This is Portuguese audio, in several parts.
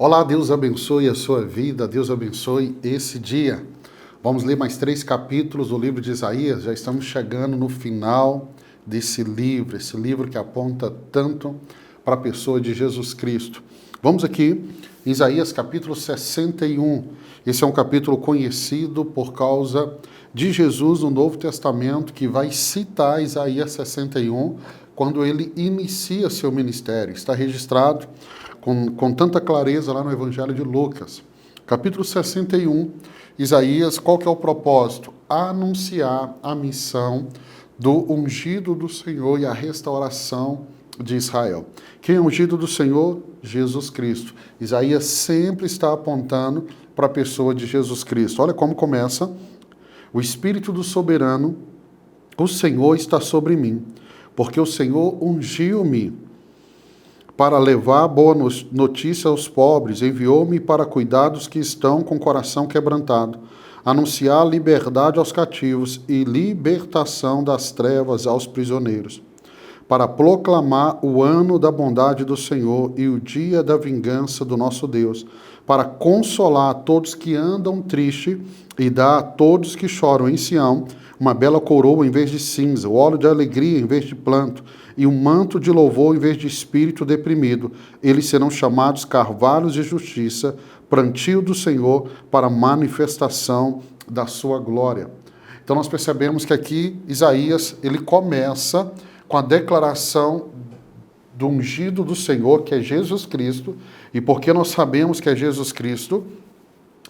Olá, Deus abençoe a sua vida, Deus abençoe esse dia. Vamos ler mais 3 capítulos do livro de Isaías, já estamos chegando no final desse livro, esse livro que aponta tanto para a pessoa de Jesus Cristo. Vamos aqui, Isaías capítulo 61, esse é um capítulo conhecido por causa de Jesus no Novo Testamento, que vai citar Isaías 61, quando ele inicia seu ministério. Está registrado com tanta clareza lá no Evangelho de Lucas. Capítulo 61, Isaías, qual que é o propósito? Anunciar a missão do ungido do Senhor e a restauração de Israel. Quem é ungido do Senhor? Jesus Cristo. Isaías sempre está apontando para a pessoa de Jesus Cristo. Olha como começa. O Espírito do Soberano, o Senhor está sobre mim, porque o Senhor ungiu-me para levar boa notícia aos pobres, enviou-me para cuidar dos que estão com o coração quebrantado, anunciar liberdade aos cativos e libertação das trevas aos prisioneiros, para proclamar o ano da bondade do Senhor e o dia da vingança do nosso Deus, para consolar todos que andam tristes e dar a todos que choram em Sião uma bela coroa em vez de cinza, o óleo de alegria em vez de planto, e um manto de louvor em vez de espírito deprimido. Eles serão chamados carvalhos de justiça, plantio do Senhor para manifestação da sua glória. Então nós percebemos que aqui Isaías, ele começa com a declaração do ungido do Senhor, que é Jesus Cristo. E porque nós sabemos que é Jesus Cristo?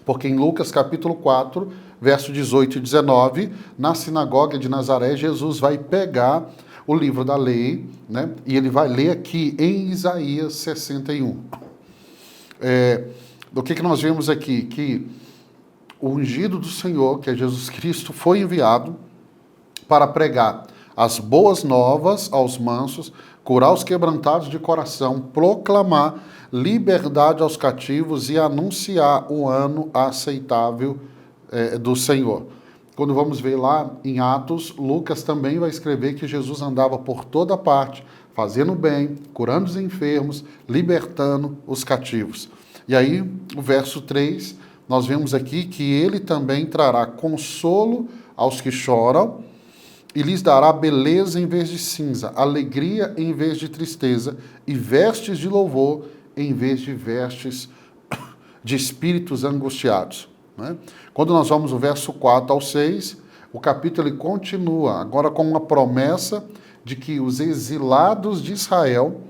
Porque em Lucas capítulo 4, verso 18 e 19, na sinagoga de Nazaré, Jesus vai pegar o livro da lei, né? E ele vai ler aqui em Isaías 61. Do que nós vemos aqui? Que o ungido do Senhor, que é Jesus Cristo, foi enviado para pregar as boas novas aos mansos, curar os quebrantados de coração, proclamar liberdade aos cativos e anunciar o ano aceitável do Senhor. Quando vamos ver lá em Atos, Lucas também vai escrever que Jesus andava por toda parte, fazendo bem, curando os enfermos, libertando os cativos. E aí, o verso 3, nós vemos aqui que ele também trará consolo aos que choram e lhes dará beleza em vez de cinza, alegria em vez de tristeza e vestes de louvor em vez de vestes de espíritos angustiados. Quando nós vamos do verso 4 ao 6, o capítulo ele continua, agora com uma promessa de que os exilados de Israel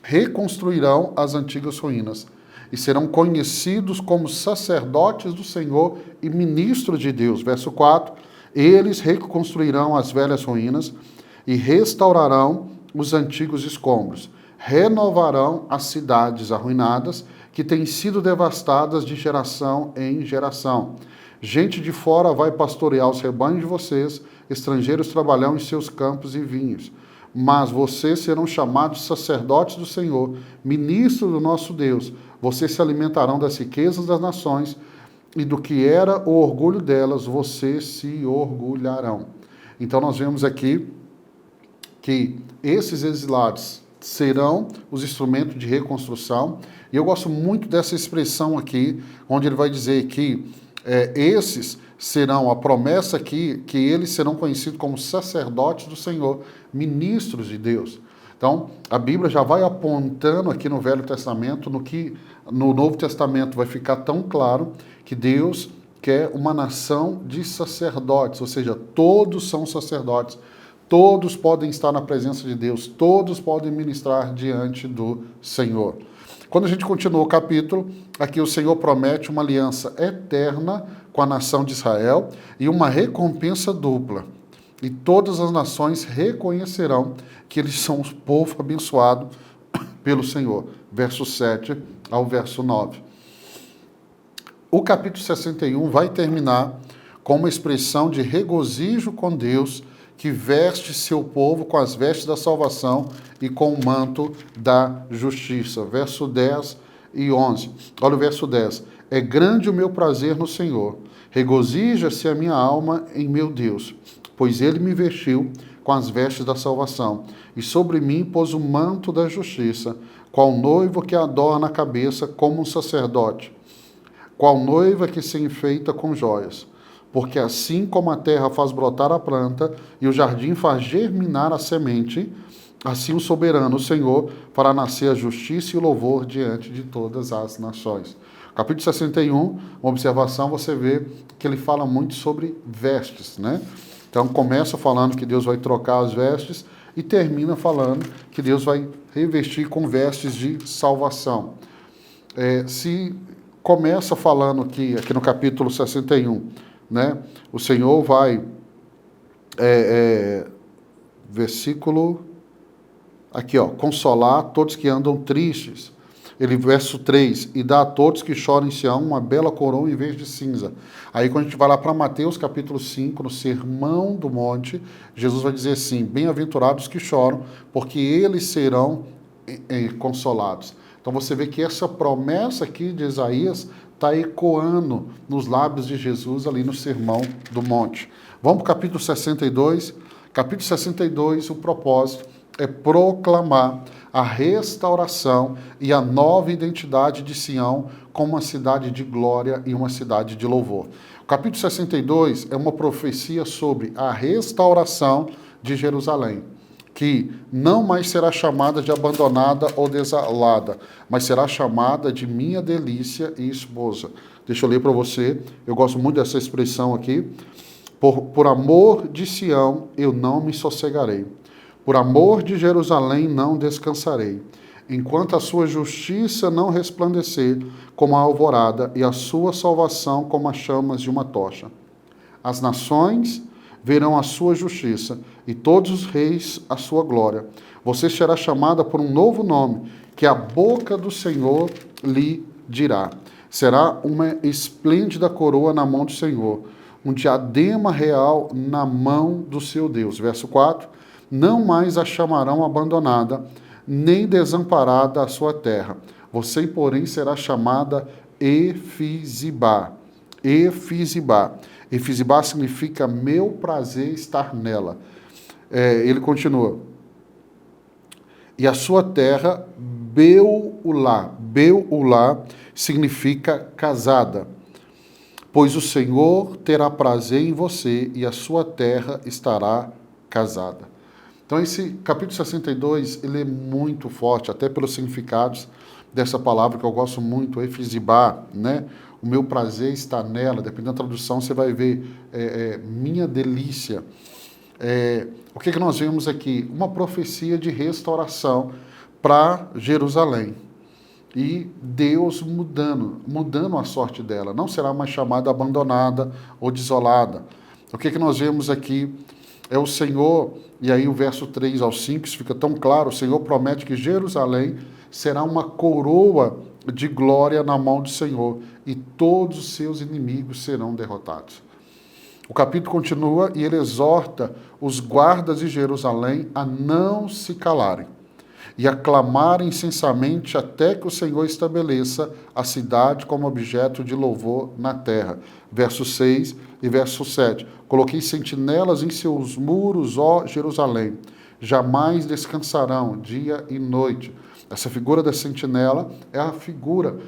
reconstruirão as antigas ruínas e serão conhecidos como sacerdotes do Senhor e ministros de Deus. Verso 4, eles reconstruirão as velhas ruínas e restaurarão os antigos escombros, renovarão as cidades arruinadas que têm sido devastadas de geração em geração. Gente de fora vai pastorear os rebanhos de vocês, estrangeiros trabalharão em seus campos e vinhos. Mas vocês serão chamados sacerdotes do Senhor, ministros do nosso Deus. Vocês se alimentarão das riquezas das nações e do que era o orgulho delas, vocês se orgulharão. Então nós vemos aqui que esses exilados serão os instrumentos de reconstrução. E eu gosto muito dessa expressão aqui, onde ele vai dizer que esses serão, a promessa aqui, que eles serão conhecidos como sacerdotes do Senhor, ministros de Deus. Então, a Bíblia já vai apontando aqui no Velho Testamento, no que no Novo Testamento vai ficar tão claro que Deus quer uma nação de sacerdotes, ou seja, todos são sacerdotes. Todos podem estar na presença de Deus, todos podem ministrar diante do Senhor. Quando a gente continua o capítulo, aqui o Senhor promete uma aliança eterna com a nação de Israel e uma recompensa dupla. E todas as nações reconhecerão que eles são um povo abençoado pelo Senhor. Verso 7 ao verso 9. O capítulo 61 vai terminar com uma expressão de regozijo com Deus, que veste seu povo com as vestes da salvação e com o manto da justiça. Verso 10 e 11. Olha o verso 10. É grande o meu prazer no Senhor. Regozija-se a minha alma em meu Deus, pois ele me vestiu com as vestes da salvação e sobre mim pôs o manto da justiça. qual noivo que adorna a cabeça como um sacerdote, qual noiva que se enfeita com joias. Porque assim como a terra faz brotar a planta e o jardim faz germinar a semente, assim o soberano, o Senhor, fará nascer a justiça e o louvor diante de todas as nações. Capítulo 61, uma observação, você vê que ele fala muito sobre vestes, né? Então começa falando que Deus vai trocar as vestes e termina falando que Deus vai revestir com vestes de salvação. Se começa falando que aqui no capítulo 61, né? O Senhor vai, versículo, aqui ó, consolar todos que andam tristes. Ele, verso 3, e dá a todos que choram em Sião uma bela coroa em vez de cinza. Aí quando a gente vai lá para Mateus capítulo 5, no Sermão do Monte, Jesus vai dizer assim, bem-aventurados que choram, porque eles serão consolados. Então você vê que essa promessa aqui de Isaías está ecoando nos lábios de Jesus ali no Sermão do Monte. Vamos para o capítulo 62. Capítulo 62, o propósito é proclamar a restauração e a nova identidade de Sião como uma cidade de glória e uma cidade de louvor. O capítulo 62 é uma profecia sobre a restauração de Jerusalém, que não mais será chamada de abandonada ou desolada, mas será chamada de minha delícia e esposa. Deixa eu ler para você, eu gosto muito dessa expressão aqui. Por amor de Sião eu não me sossegarei. Por amor de Jerusalém não descansarei, enquanto a sua justiça não resplandecer como a alvorada e a sua salvação como as chamas de uma tocha. As nações verão a sua justiça e todos os reis a sua glória. Você será chamada por um novo nome, que a boca do Senhor lhe dirá. Será uma esplêndida coroa na mão do Senhor, um diadema real na mão do seu Deus. Verso 4. Não mais a chamarão abandonada, nem desamparada a sua terra. Você, porém, será chamada Efizibá. Efizibá. Efizibá significa meu prazer estar nela. Ele continua. E a sua terra, Beulah. Beulah significa casada. Pois o Senhor terá prazer em você e a sua terra estará casada. Então esse capítulo 62, ele é muito forte, até pelos significados dessa palavra que eu gosto muito, Efizibá, né? O meu prazer está nela, dependendo da tradução você vai ver minha delícia. O que nós vemos aqui? Uma profecia de restauração para Jerusalém. E Deus mudando a sorte dela. Não será mais chamada abandonada ou desolada. O que nós vemos aqui é o Senhor, e aí o verso 3 ao 5, isso fica tão claro, o Senhor promete que Jerusalém será uma coroa de glória na mão do Senhor, e todos os seus inimigos serão derrotados. O capítulo continua e ele exorta os guardas de Jerusalém a não se calarem e a clamarem incessantemente até que o Senhor estabeleça a cidade como objeto de louvor na terra. Verso 6 e verso 7. Coloquei sentinelas em seus muros, ó Jerusalém, jamais descansarão dia e noite. Essa figura da sentinela é a figura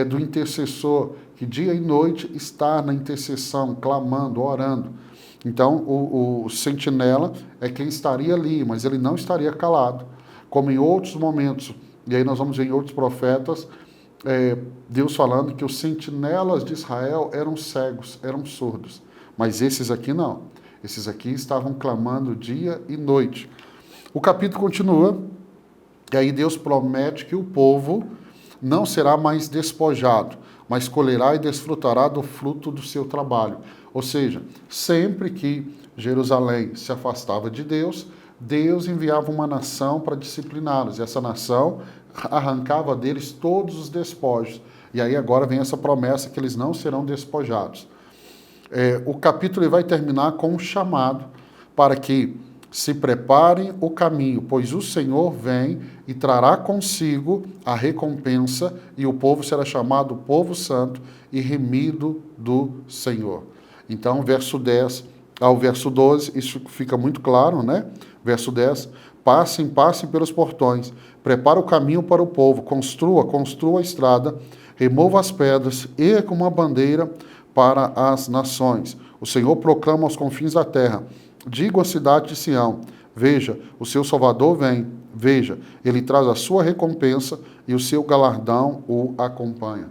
do intercessor, que dia e noite está na intercessão, clamando, orando. Então, o sentinela é quem estaria ali, mas ele não estaria calado, como em outros momentos. E aí nós vamos ver em outros profetas, Deus falando que os sentinelas de Israel eram cegos, eram surdos. Mas esses aqui não. Esses aqui estavam clamando dia e noite. O capítulo continua, e aí Deus promete que o povo não será mais despojado, mas colherá e desfrutará do fruto do seu trabalho. Ou seja, sempre que Jerusalém se afastava de Deus, Deus enviava uma nação para discipliná-los, e essa nação arrancava deles todos os despojos. E aí agora vem essa promessa que eles não serão despojados. O capítulo vai terminar com um chamado para que se preparem o caminho, pois o Senhor vem e trará consigo a recompensa, e o povo será chamado povo santo e remido do Senhor. Então, verso 10 ao verso 12, isso fica muito claro, né? Verso 10, Passem, passem pelos portões, prepara o caminho para o povo, construa a estrada, remova as pedras, erga uma bandeira para as nações. O Senhor proclama aos confins da terra, diga à cidade de Sião, veja, o seu Salvador vem, veja, ele traz a sua recompensa e o seu galardão o acompanha.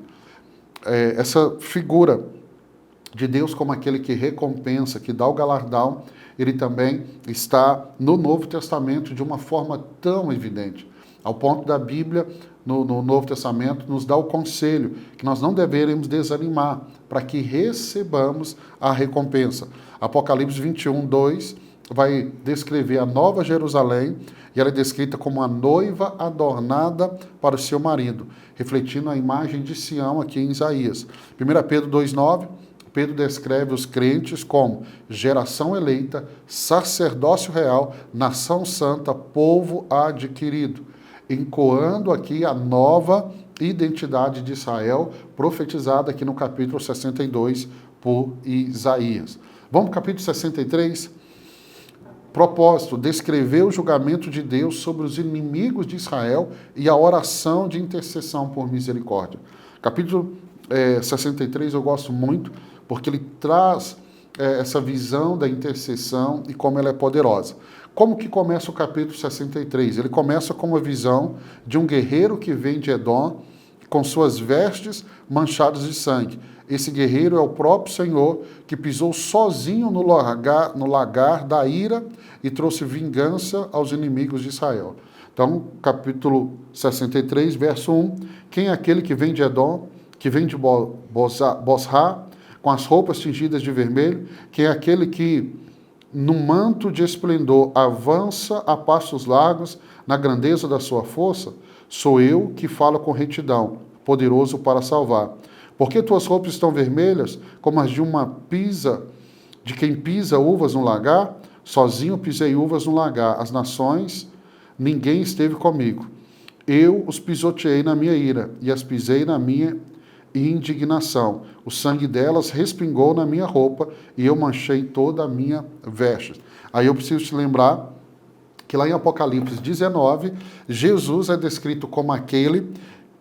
Essa figura de Deus como aquele que recompensa, que dá o galardão, ele também está no Novo Testamento de uma forma tão evidente, ao ponto da Bíblia, no Novo Testamento, nos dá o conselho que nós não deveremos desanimar para que recebamos a recompensa. Apocalipse 21, 2 vai descrever a Nova Jerusalém e ela é descrita como a noiva adornada para o seu marido, refletindo a imagem de Sião aqui em Isaías. 1 Pedro 2,9, Pedro descreve os crentes como geração eleita, sacerdócio real, nação santa, povo adquirido, encoando aqui a nova identidade de Israel, profetizada aqui no capítulo 62 por Isaías. Vamos para o capítulo 63? Propósito, descrever o julgamento de Deus sobre os inimigos de Israel e a oração de intercessão por misericórdia. Capítulo 63 eu gosto muito, porque ele traz essa visão da intercessão e como ela é poderosa. Como que começa o capítulo 63? Ele começa com uma visão de um guerreiro que vem de Edom, com suas vestes manchadas de sangue. Esse guerreiro é o próprio Senhor, que pisou sozinho no lagar da ira e trouxe vingança aos inimigos de Israel. Então, capítulo 63, verso 1, quem é aquele que vem de Edom, que vem de Bosra, com as roupas tingidas de vermelho, quem é aquele que, num manto de esplendor, avança a passos largos na grandeza da sua força? Sou eu que falo com retidão, poderoso para salvar. Porque tuas roupas estão vermelhas, como as de quem pisa uvas no lagar? Sozinho pisei uvas no lagar. As nações, ninguém esteve comigo. Eu os pisoteei na minha ira, e as pisei na minha indignação. O sangue delas respingou na minha roupa, e eu manchei toda a minha veste. Aí eu preciso te lembrar que lá em Apocalipse 19, Jesus é descrito como aquele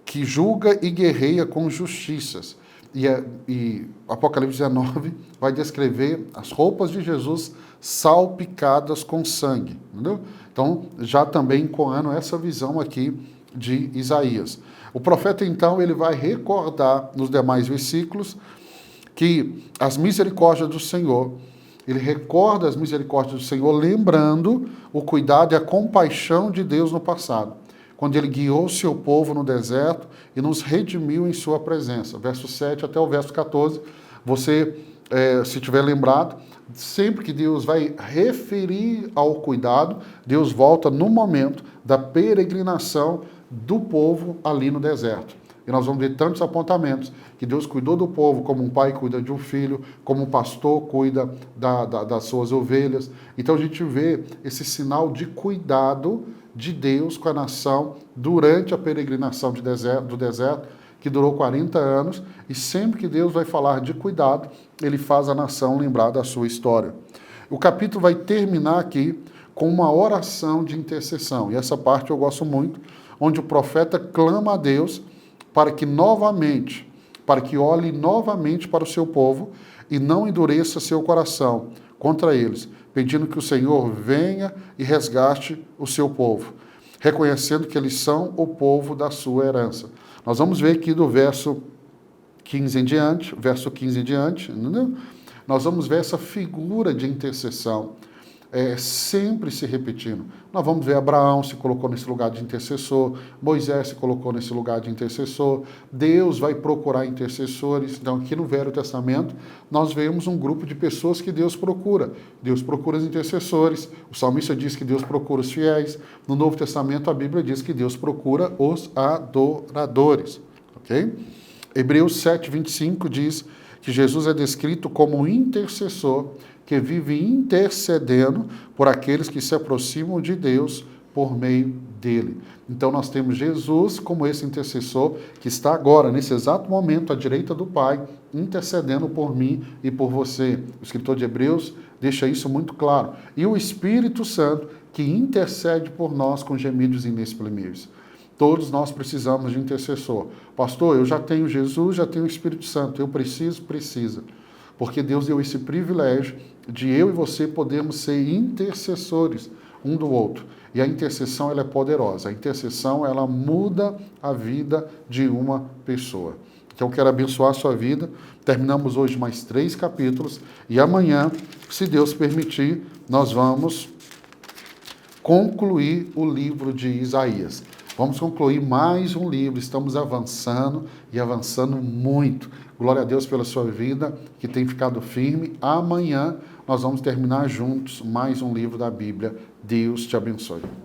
que julga e guerreia com justiças. E Apocalipse 19 vai descrever as roupas de Jesus salpicadas com sangue. Entendeu? Então, já também encoando essa visão aqui de Isaías. O profeta, então, ele vai recordar nos demais versículos que as misericórdias do Senhor, ele recorda as misericórdias do Senhor, lembrando o cuidado e a compaixão de Deus no passado, quando ele guiou o seu povo no deserto e nos redimiu em sua presença. Verso 7 até o verso 14, você, se tiver lembrado, sempre que Deus vai referir ao cuidado, Deus volta no momento da peregrinação do povo ali no deserto. E nós vamos ver tantos apontamentos, que Deus cuidou do povo como um pai cuida de um filho, como um pastor cuida das suas ovelhas. Então a gente vê esse sinal de cuidado de Deus com a nação durante a peregrinação do deserto, que durou 40 anos, e sempre que Deus vai falar de cuidado, ele faz a nação lembrar da sua história. O capítulo vai terminar aqui com uma oração de intercessão, e essa parte eu gosto muito, onde o profeta clama a Deus para que olhe novamente para o seu povo e não endureça seu coração contra eles, pedindo que o Senhor venha e resgate o seu povo, reconhecendo que eles são o povo da sua herança. Nós vamos ver aqui do verso 15 em diante, entendeu? Nós vamos ver essa figura de intercessão sempre se repetindo. Nós vamos ver Abraão se colocou nesse lugar de intercessor, Moisés se colocou nesse lugar de intercessor, Deus vai procurar intercessores. Então, aqui no Velho Testamento, nós vemos um grupo de pessoas que Deus procura. Deus procura os intercessores, o salmista diz que Deus procura os fiéis. No Novo Testamento, a Bíblia diz que Deus procura os adoradores. Ok? Hebreus 7, 25 diz que Jesus é descrito como um intercessor que vive intercedendo por aqueles que se aproximam de Deus por meio dele. Então nós temos Jesus como esse intercessor que está agora, nesse exato momento, à direita do Pai, intercedendo por mim e por você. O escritor de Hebreus deixa isso muito claro. E o Espírito Santo que intercede por nós com gemidos inexprimíveis. Todos nós precisamos de intercessor. Pastor, eu já tenho Jesus, já tenho o Espírito Santo, eu precisa. Porque Deus deu esse privilégio de eu e você podermos ser intercessores um do outro. E a intercessão, ela é poderosa. A intercessão, ela muda a vida de uma pessoa. Então, eu quero abençoar a sua vida. Terminamos hoje mais 3 capítulos. E amanhã, se Deus permitir, nós vamos concluir o livro de Isaías. Vamos concluir mais um livro. Estamos avançando e avançando muito. Glória a Deus pela sua vida, que tem ficado firme. Amanhã nós vamos terminar juntos mais um livro da Bíblia. Deus te abençoe.